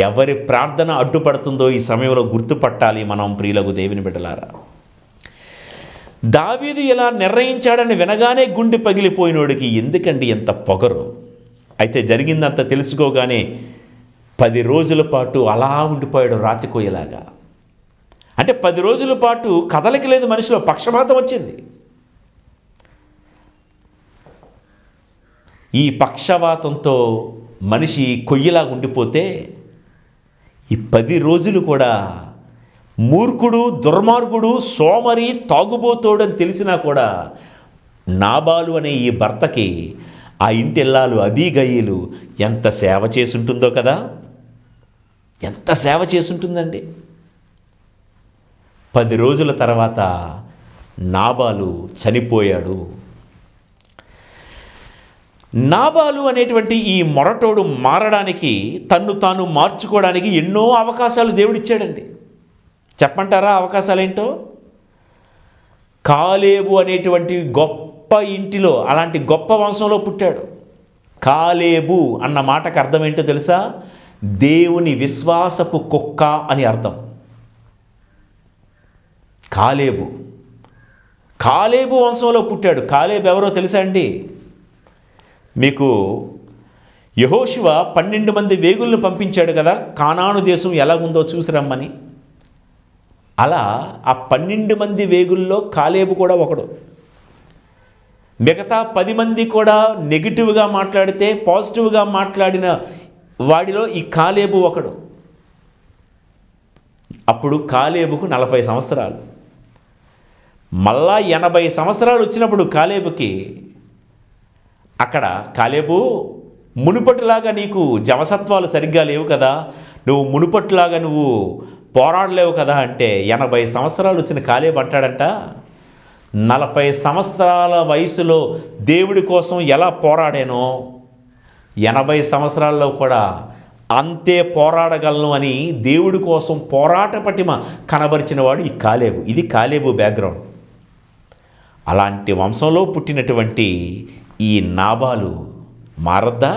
ఎవరి ప్రార్థన అడ్డుపడుతుందో ఈ సమయంలో గుర్తుపట్టాలి మనం, ప్రియులకు దేవుని బిడ్డలారా. దావీదు ఇలా నిర్ణయించాడని వినగానే గుండె పగిలిపోయినోడికి ఎందుకండి ఎంత పొగరు? అయితే జరిగిందంతా తెలుసుకోగానే 10 రోజుల పాటు అలా ఉండిపోయాడు రాతికోయలాగా. అంటే 10 రోజుల పాటు కదలిక లేదు మనిషిలో, పక్షపాతం వచ్చింది. ఈ పక్షవాతంతో మనిషి కొయ్యలాగా ఉండిపోతే ఈ 10 రోజులు కూడా మూర్ఖుడు, దుర్మార్గుడు, సోమరి, తాగుబోతోడు అని తెలిసినా కూడా నాబాలు అనే ఈ భర్తకి ఆ ఇంటిల్లాలు అబీగయీలు ఎంత సేవ చేసుంటుందో కదా, ఎంత సేవ చేసుంటుందండి. 10 రోజుల తర్వాత నాబాలు చనిపోయాడు. నాబాలు అనేటువంటి ఈ మొరటోడు మారడానికి, తన్ను తాను మార్చుకోవడానికి ఎన్నో అవకాశాలు దేవుడిచ్చాడండి. చెప్పంటారా అవకాశాలేంటో? కాలేబు అనేటువంటి గొప్ప ఇంటిలో, అలాంటి గొప్ప వంశంలో పుట్టాడు. కాలేబు అన్న మాటకు అర్థం ఏంటో తెలుసా? దేవుని విశ్వాసపు కుక్క అని అర్థం. కాలేబు వంశంలో పుట్టాడు. కాలేబు ఎవరో తెలుసా అండి మీకు? యెహోషువ 12 మంది వేగులను పంపించాడు కదా, కానాను దేశం ఎలాగుందో చూసి రమ్మని. అలా ఆ 12 మంది వేగుల్లో కాలేబు కూడా ఒకడు. మిగతా 10 మంది కూడా నెగిటివ్గా మాట్లాడితే పాజిటివ్గా మాట్లాడిన వాడిలో ఈ కాలేబు ఒకడు. అప్పుడు కాలేబుకు 40 సంవత్సరాలు. మళ్ళా 80 సంవత్సరాలు వచ్చినప్పుడు కాలేబుకి అక్కడ, కాలేబు మునుపటిలాగా నీకు జవసత్వాలు సరిగ్గా లేవు కదా, నువ్వు మునుపటిలాగా నువ్వు పోరాడలేవు కదా అంటే 80 సంవత్సరాలు వచ్చిన కాలేబు అంటాడంట, 40 సంవత్సరాల వయసులో దేవుడి కోసం ఎలా పోరాడానో 80 సంవత్సరాల్లో కూడా అంతే పోరాడగలను అని దేవుడి కోసం పోరాట పటిమ కనబరిచిన వాడు ఈ కాలేబు. ఇది కాలేబు బ్యాక్గ్రౌండ్. అలాంటి వంశంలో పుట్టినటువంటి ఈ నాబాలు మారద్దా?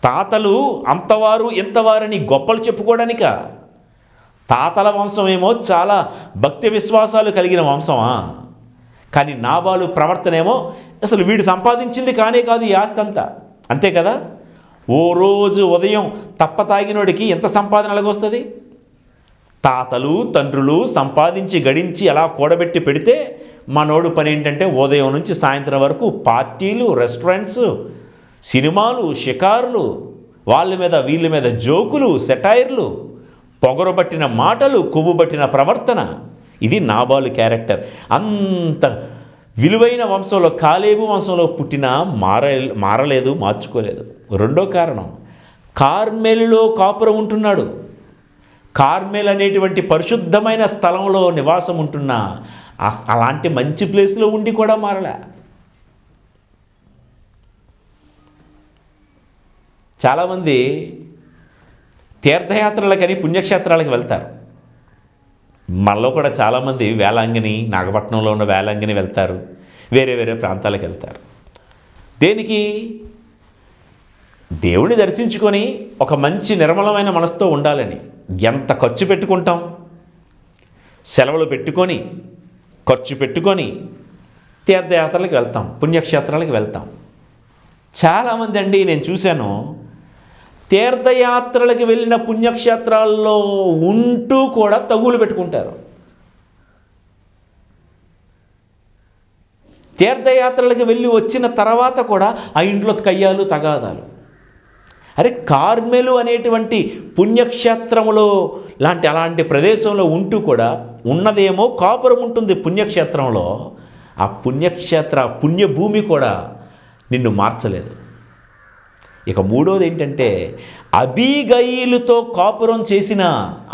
తాతలు అంతవారు ఇంతవారని గొప్పలు చెప్పుకోవడానిక? తాతల వంశమేమో చాలా భక్తి విశ్వాసాలు కలిగిన వంశమా, కానీ నాబాలు ప్రవర్తనేమో అసలు వీడు సంపాదించింది కానే కాదు ఈ ఆస్తి అంతా, అంతే కదా. ఓ రోజు ఉదయం తప్ప తాగినోడికి ఎంత సంపాదన ఎలాగొస్తుంది? తాతలు తండ్రులు సంపాదించి గడించి అలా కూడబెట్టి పెడితే మనోడు పని ఏంటంటే ఉదయం నుంచి సాయంత్రం వరకు పార్టీలు, రెస్టారెంట్స్, సినిమాలు, షికారులు, వాళ్ళ మీద వీళ్ళ మీద జోకులు, సెటైర్లు, పొగరబట్టిన మాటలు, కొవ్వుబట్టిన ప్రవర్తన. ఇది నాబాలు క్యారెక్టర్. అంత విలువైన వంశంలో, కాలేబు వంశంలో పుట్టినా మారలేదు, మార్చుకోలేదు. రెండో కారణం, కార్మెలులో కాపురం ఉంటున్నాడు. కార్మెల్ అనేటువంటి పరిశుద్ధమైన స్థలంలో నివాసం ఉంటున్న అలాంటి మంచి ప్లేస్లో ఉండి కూడా మారలే. చాలామంది తీర్థయాత్రలకని పుణ్యక్షేత్రాలకు వెళ్తారు. మనలో కూడా చాలామంది వేలాంగిని, నాగపట్నంలో ఉన్న వేలాంగిని వెళ్తారు, వేరే వేరే ప్రాంతాలకు వెళ్తారు. దేనికి? దేవుని దర్శించుకొని ఒక మంచి నిర్మలమైన మనసుతో ఉండాలని. ఎంత ఖర్చు పెట్టుకుంటాం, సెలవులు పెట్టుకొని ఖర్చు పెట్టుకొని తీర్థయాత్రలకు వెళ్తాం, పుణ్యక్షేత్రాలకు వెళ్తాం. చాలామంది అండి నేను చూశాను, తీర్థయాత్రలకు వెళ్ళిన పుణ్యక్షేత్రాల్లో ఉంటూ కూడా తగులు పెట్టుకుంటారు. తీర్థయాత్రలకు వెళ్ళి వచ్చిన తర్వాత కూడా ఆ ఇంట్లో కయ్యాలు తగాదాలు. అరే, కార్మెలు అనేటువంటి పుణ్యక్షేత్రములో అలాంటి ప్రదేశంలో ఉంటూ కూడా ఉన్నదేమో కాపురం ఉంటుంది పుణ్యక్షేత్రంలో. ఆ పుణ్యభూమి కూడా నిన్ను మార్చలేదు. ఇక మూడోది ఏంటంటే, అబీగయీలుతో కాపురం చేసిన,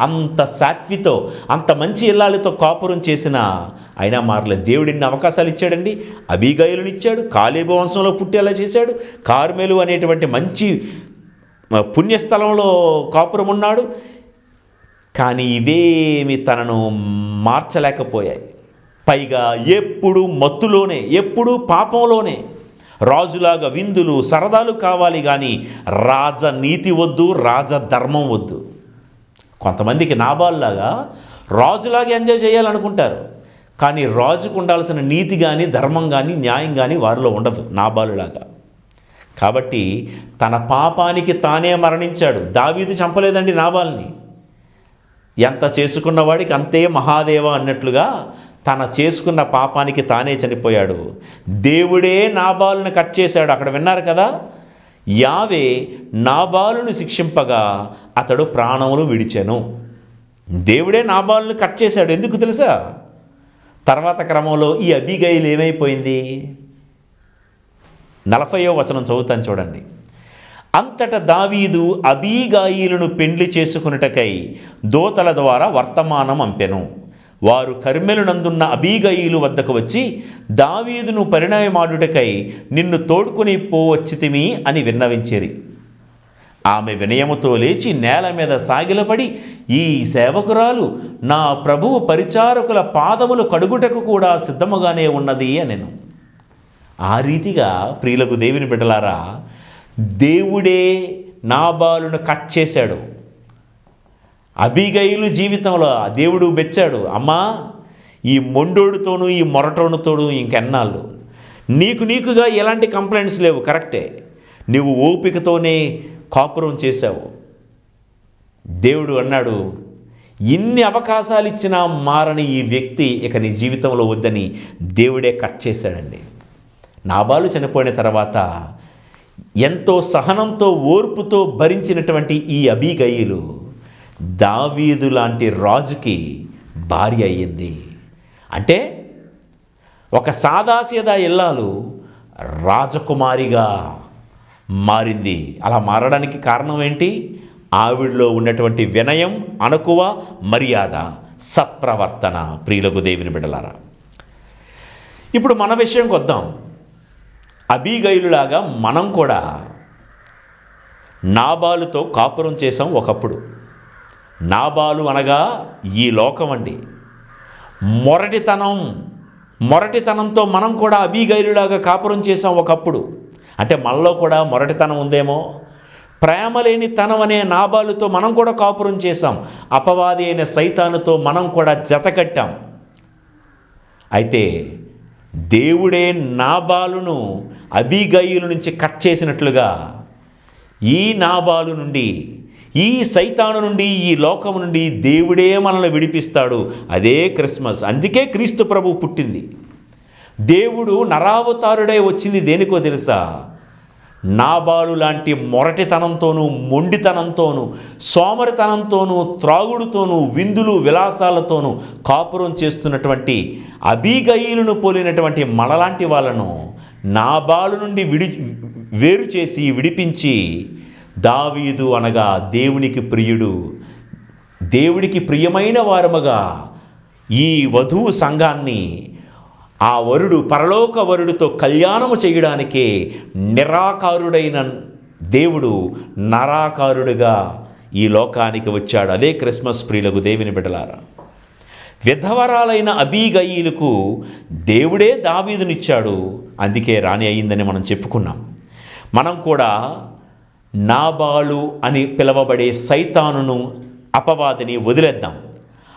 అంత సాత్వితో అంత మంచి ఇల్లాలతో కాపురం చేసిన అయినా మారలేదు. దేవుడు ఎన్ని అవకాశాలు ఇచ్చాడండి. అబీగయీలుని ఇచ్చాడు, కాలేబు వంశంలో పుట్టేలా చేశాడు, కార్మెలు అనేటువంటి మంచి పుణ్యస్థలంలో కాపురం ఉన్నాడు. కానీ ఇవేమి తనను మార్చలేకపోయాయి. పైగా ఎప్పుడు మత్తులోనే, ఎప్పుడు పాపంలోనే. రాజులాగా విందులు సరదాలు కావాలి కానీ రాజనీతి వద్దు, రాజధర్మం వద్దు. కొంతమందికి నాబాల్లాగా రాజులాగా ఎంజాయ్ చేయాలనుకుంటారు, కానీ రాజుకు ఉండాల్సిన నీతి కానీ ధర్మం కానీ న్యాయం కానీ వారిలో ఉండదు నాబాలులాగా. కాబట్టి తన పాపానికి తానే మరణించాడు. దావీదు చంపలేదండి నాబాల్ని. ఎంత చేసుకున్న వాడికి అంతే మహాదేవ అన్నట్లుగా తన చేసుకున్న పాపానికి తానే చనిపోయాడు. దేవుడే నాబాలును కట్ చేశాడు. అక్కడ విన్నారు కదా, యావే నాబాలును శిక్షింపగా అతడు ప్రాణములు విడిచెను. దేవుడే నాబాలును కట్ చేశాడు. ఎందుకు తెలుసా? తర్వాత క్రమంలో ఈ అబీగయీలు ఏమైపోయింది? 40వ వచనం చదువుతాను చూడండి. అంతట దావీదు అబీగయీలును పెండ్లి చేసుకున్నటకై దూతల ద్వారా వర్తమానం అంపెను. వారు కర్మెలునందున్న అబీగయీలు వద్దకు వచ్చి, దావీదును పరిణయమాడుటకై నిన్ను తోడ్కొని పోవచ్చితిమి అని విన్నవించిరి. ఆమె వినయముతో లేచి నేల మీద సాగిలపడి, ఈ సేవకురాలు నా ప్రభువు పరిచారకుల పాదములు కడుగుటకు కూడా సిద్ధముగానే ఉన్నది అనెను. ఆ రీతిగా ప్రియులకు దేవుని బిడ్డలారా, దేవుడే నాబాలును కట్ చేశాడు. అబీగయీలు జీవితంలో దేవుడు మెచ్చాడు. అమ్మా, ఈ మొండోడుతోనూ ఈ మొరటోనుతోనూ ఇంకెన్నాళ్ళు, నీకుగా ఎలాంటి కంప్లైంట్స్ లేవు, కరెక్టే, నువ్వు ఓపికతోనే కాపురం చేశావు. దేవుడు అన్నాడు, ఇన్ని అవకాశాలు ఇచ్చినా మారని ఈ వ్యక్తి ఇక నీ జీవితంలో వద్దని దేవుడే కట్ చేశాడండి. నాబాలు చనిపోయిన తర్వాత ఎంతో సహనంతో ఓర్పుతో భరించినటువంటి ఈ అబీగయీలు దావీదు లాంటి రాజుకి భార్య అయ్యింది. అంటే ఒక సాదాసీదా ఇల్లాలు రాజకుమారిగా మారింది. అలా మారడానికి కారణం ఏంటి? ఆవిడలో ఉన్నటువంటి వినయం, అణకువ, మర్యాద, సత్ప్రవర్తన. ప్రియులకు దేవుని బిడ్డలారా, ఇప్పుడు మన విషయంకి వద్దాం. అబీగయీలులాగా మనం కూడా నాబాలుతో కాపురం చేసాం ఒకప్పుడు. నాబాలు అనగా ఈ లోకం అండి. మొరటితనంతో మనం కూడా అబీగయీలులాగా కాపురం చేసాం ఒకప్పుడు. అంటే మనలో కూడా మొరటితనం ఉందేమో. ప్రేమ లేని తనం అనే నాబాలుతో మనం కూడా కాపురం చేసాం. అపవాది అయిన సైతానుతో మనం కూడా జతకట్టాం. అయితే దేవుడే నాబాలును అబీగయీలు నుంచి కట్ చేసినట్లుగా ఈ నాబాలు నుండి, ఈ సైతాను నుండి, ఈ లోకము నుండి దేవుడే మనల్ని విడిపిస్తాడు. అదే క్రిస్మస్. అందుకే క్రీస్తు ప్రభు పుట్టింది. దేవుడు నరావతారుడై వచ్చింది దేనికో తెలుసా? నాబాలు లాంటి మొరటితనంతోనూ, మొండితనంతోనూ, సోమరితనంతోనూ, త్రాగుడుతోనూ, విందులు విలాసాలతోనూ కాపురం చేస్తున్నటువంటి అబీగయీలును పోలినటువంటి మనలాంటి వాళ్ళను నాబాలు నుండి వేరు చేసి విడిపించి, దావీదు అనగా దేవునికి ప్రియుడు, దేవుడికి ప్రియమైన వారముగా ఈ వధువు సంఘాన్ని ఆ వరుడు, పరలోక వరుడితో కళ్యాణము చేయడానికే నిరాకారుడైన దేవుడు నరాకారుడిగా ఈ లోకానికి వచ్చాడు. అదే క్రిస్మస్ ప్రియులకు దేవుని బిడ్డలారా. విధవరాలైన అబీగయీలుకు దేవుడే దావీదునిచ్చాడు, అందుకే రాణి అయిందని మనం చెప్పుకున్నాం. మనం కూడా నాబాలు అని పిలువబడే సైతానును, అపవాదిని వదిలేద్దాం.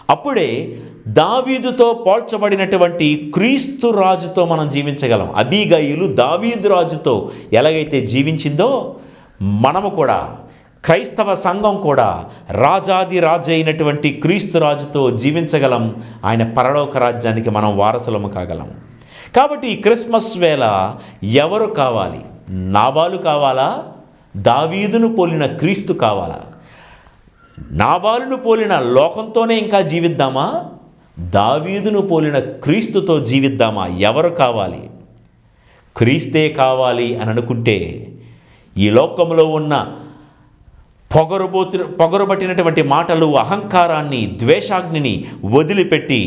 అప్పుడే దావీదుతో పోల్చబడినటువంటి క్రీస్తు రాజుతో మనం జీవించగలం. అబీగయీలు దావీదు రాజుతో ఎలాగైతే జీవించిందో మనము కూడా, క్రైస్తవ సంఘం కూడా రాజాది రాజు అయినటువంటి క్రీస్తు రాజుతో జీవించగలం. ఆయన పరలోక రాజ్యానికి మనం వారసులము కాగలం. కాబట్టి ఈ క్రిస్మస్ వేళ ఎవరు కావాలి? నాబాలు కావాలా? దావీదును పోలిన క్రీస్తు కావాలా? నాబాలును పోలిన లోకంతోనే ఇంకా జీవిద్దామా? దావీదును పోలిన క్రీస్తుతో జీవిద్దామా? ఎవరు కావాలి? క్రీస్తే కావాలి అని అనుకుంటే ఈ లోకంలో ఉన్న పొగరుబట్టినటువంటి మాటలు, అహంకారాన్ని, ద్వేషాగ్నిని వదిలిపెట్టి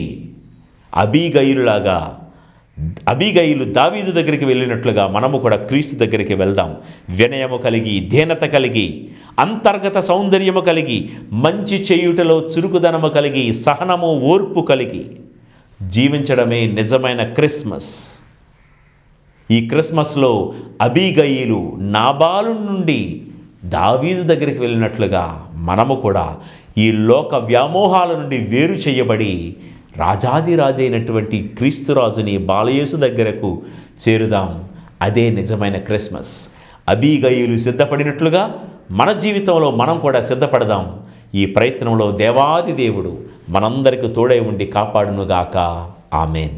అబీగయీలు దావీదు దగ్గరికి వెళ్ళినట్లుగా మనము కూడా క్రీస్తు దగ్గరికి వెళ్దాం. వినయము కలిగి, దీనత కలిగి, అంతర్గత సౌందర్యము కలిగి, మంచి చేయుటలో చురుకుదనము కలిగి, సహనము, ఓర్పు కలిగి జీవించడమే నిజమైన క్రిస్మస్. ఈ క్రిస్మస్లో అబీగయీలు నాబాలు నుండి దావీదు దగ్గరికి వెళ్ళినట్లుగా మనము కూడా ఈ లోక వ్యామోహాల నుండి వేరు చేయబడి రాజాదిరాజైనటువంటి క్రీస్తురాజుని బాలయేసు దగ్గరకు చేరుదాం. అదే నిజమైన క్రిస్మస్. అబీగయీలు సిద్ధపడినట్లుగా మన జీవితంలో మనం కూడా సిద్ధపడదాం. ఈ ప్రయత్నంలో దేవాది దేవుడు మనందరికీ తోడై ఉండి కాపాడునుగాక. ఆమెన్.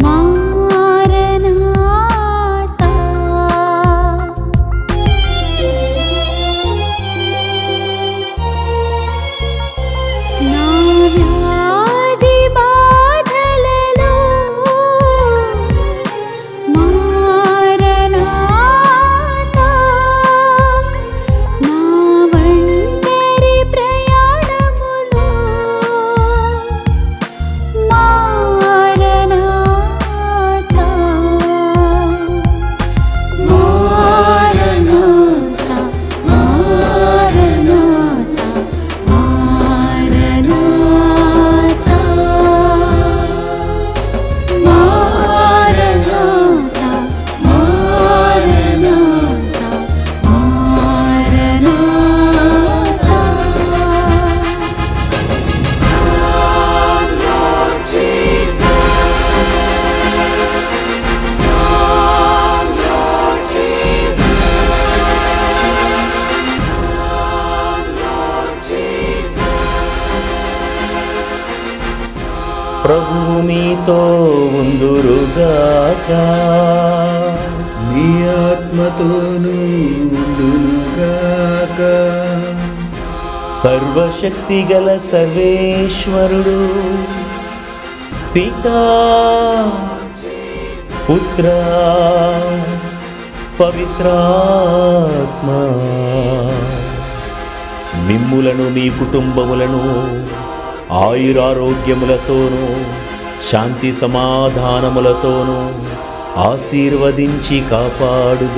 మారనాథా నా వ్యాధి బాధలలో మారనాథా నా ఒంటరి ప్రయాణములో మారనాథా మారనాథా మారనాథా మారనాథా మారనాథా మారనాథా మారనాథా ప్రభువు మీతో ఉందురుగాక. నీ ఆత్మతోనూ ఉండునుగాక. సర్వశక్తి గల సర్వేశ్వరుడు పితా పుత్ర పవిత్రాత్మ మిమ్ములను మీ కుటుంబములను ఆయురారోగ్యములతోనూ శాంతి సమాధానములతోనూ ఆశీర్వదించి కాపాడుదురుగాక.